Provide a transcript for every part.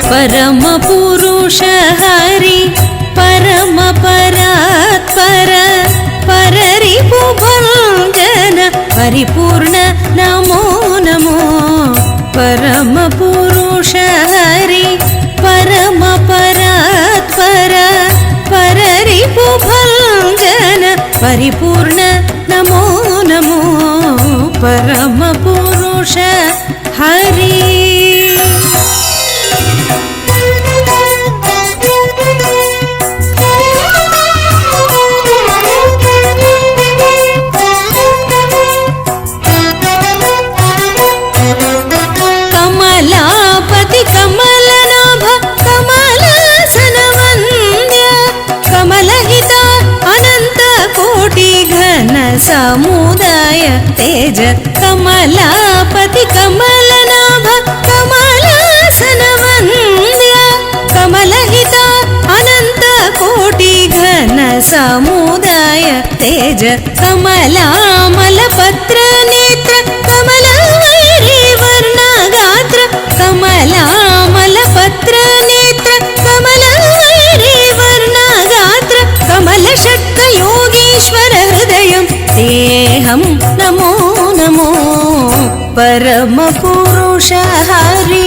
परम पुरुष हरि परम परात्पर पररिपुभञ्जन परिपूर्ण नमो नमो। परम पुरुष हरि परम परात्पर पररिपुभञ्जन परिपूर्ण नमो नमो। परम पुरुष हरि कमलापति कमलनाभ कमलासन वन्द्य कमलहित अनंत कोटि घन समुदाय तेज। कमलापति कमलनाभ कमलासन वन्द्य कमलहित अनंत कोटि घन समुदाय तेज। कमलामल पत्र नेत्र कमलवैरी वर्ण गात्र कमलामल पत्र नेत्र कमलवैरी वर्ण गात्र कमल षट्क योगीश्वर हृदयं तेहं नमो नमो। परम पुरुष हरि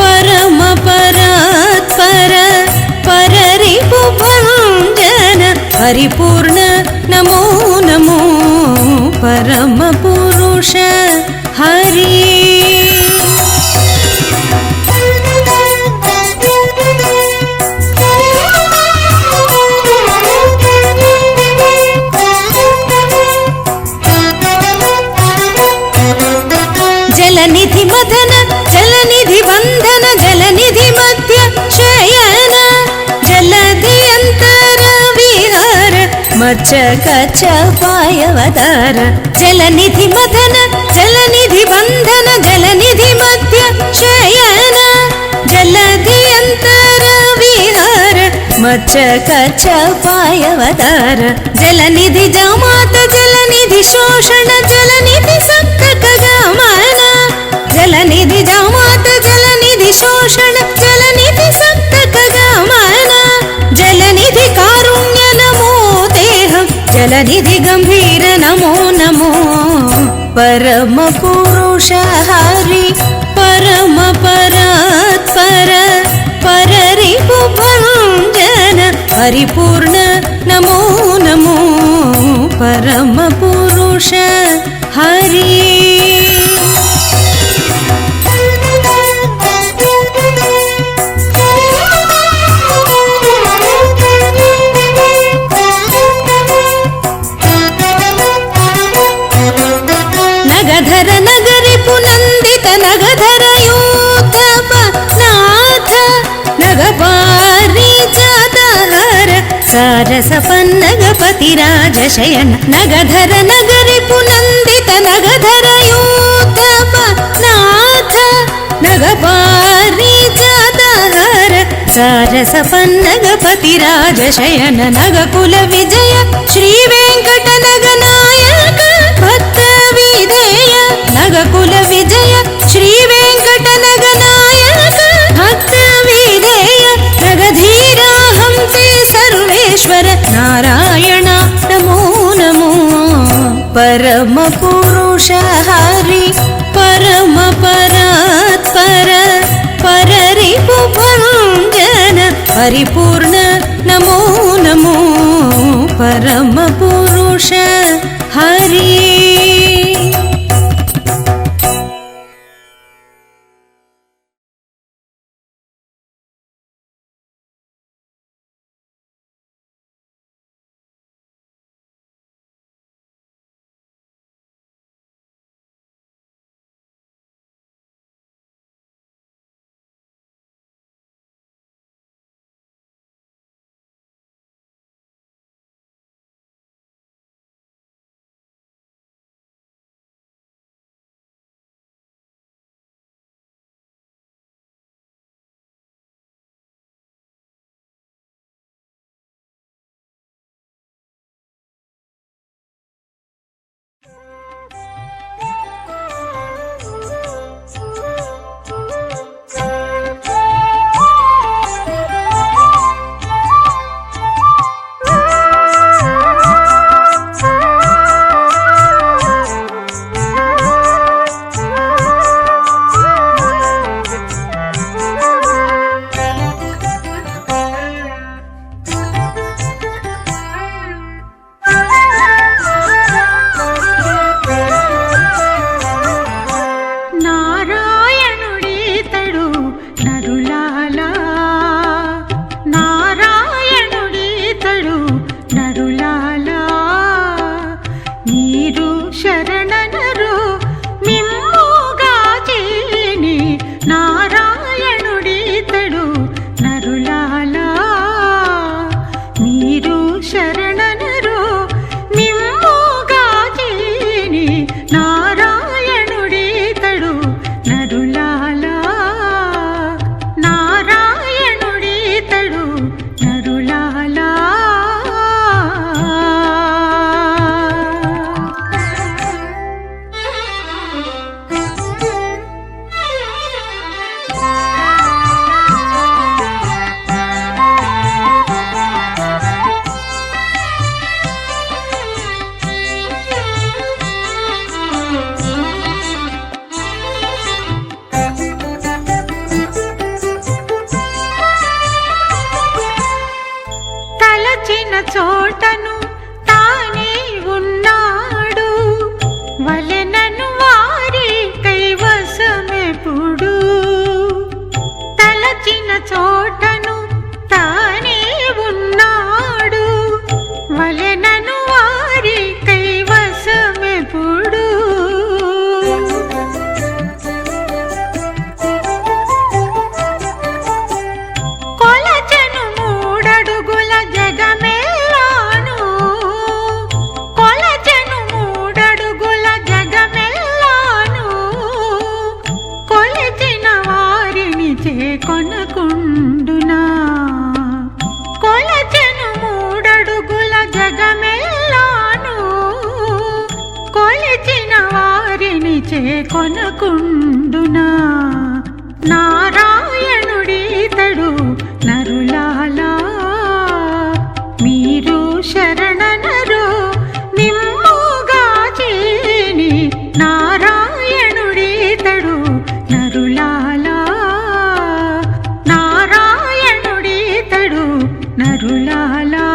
परम परात्पर पररिपुभञ्जन परिपूर्ण नमो नमो। परम पुरुष हरि जलनिधि मदन जलनिधि बंधन जलनिधि मध्य शयन जलधि अंतर विहार मच्चकच्च पायवतार। जलनिधि मदन जलनिधि बंधन जलनिधि मध्य शयन जलधि अंतर विहार मच्चकच्च पायवतार। जलनिधि जमात जलनिधि शोषण जलनिधि सप्तक गमन जलनिधि जमात जलनिधि शोषण जलनिधि सप्तक गमन जलनिधि कारुण्य नमो तेहं जलनिधि गंभीर नमो नमो। परम पुरुष हरि परम परात्पर पररिपुभञ्जन परिपूर्ण नमो नमो। परम पुरुष हरि नगधर नगरि पुनंदित नगधर यूथप नाथ नगपारिजातहर सारसपन्नगपति राजशयन। नगधर नगरि पुनंदित नगधर यूथप नाथ नगपारिजातहर सारसपन्नगपति राजशयन। नगकुल विजय श्री वेंकट नगनायक भक्त विधेय नगकुल विजय श्री वेंकट नगनायक भक्त विधेय नगधीरा हंसे सर्वेश्वर नारायण नमो नमो। परम पुरुष हरि परम परात्पर पररिपुभञ्जन परिपूर्ण नमो नमो। परम पुरुष हरि। చోటను తానే ఉన్నాడు, వలెనను వారి కైవసమెప్పుడు. తలచిన చోటను తానే ఉన్నాడు, వలెనను వారి కైవసమెప్పుడు. కొలచెను మూడడుగుల జగమెల్లాను, కొలచెను మూడడుగుల జగమెల్లాను, కొలిచిన వారిని చేకొనకుండునా. కొలచెను మూడడుగుల జగమెల్లాను, కొలిచిన వారిని చేకొనకుండునా. నారాయణుడీతడు నరులాలా, మీరు శరణనరు నిమ్ముగా చేని. నారాయణుడీతడు నరులాలా, నారాయణుడీతడు నరులాలా.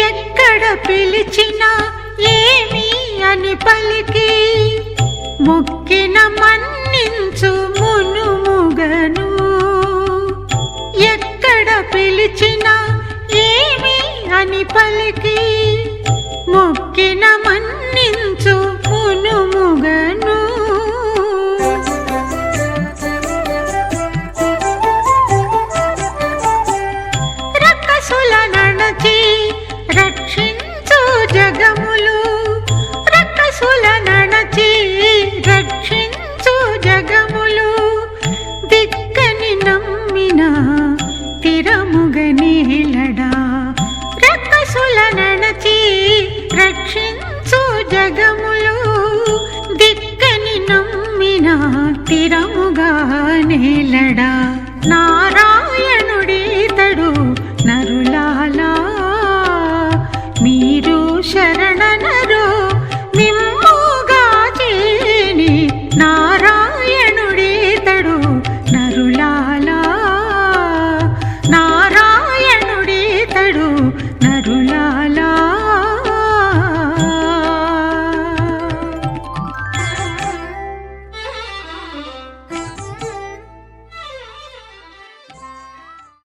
ఎక్కడ పిలిచినా ఏమి అని పలికి, మొక్కిన మన్నించు మునుముగను. ఎక్కడ పిలిచినా ఏమి అని పలికి, మొక్కిన మన్నించు మునుముగను. రక్కసుల నడచి రక్షించు జగములు, రక్కసుల నడచి రక్షించు జగములు. దిక్కని నమ్మిన తిరముగనేలడా, రక్కసుల నడచి రక్షించు జగములు. దిక్కని నమ్మిన తిరముగనేలడా. నారా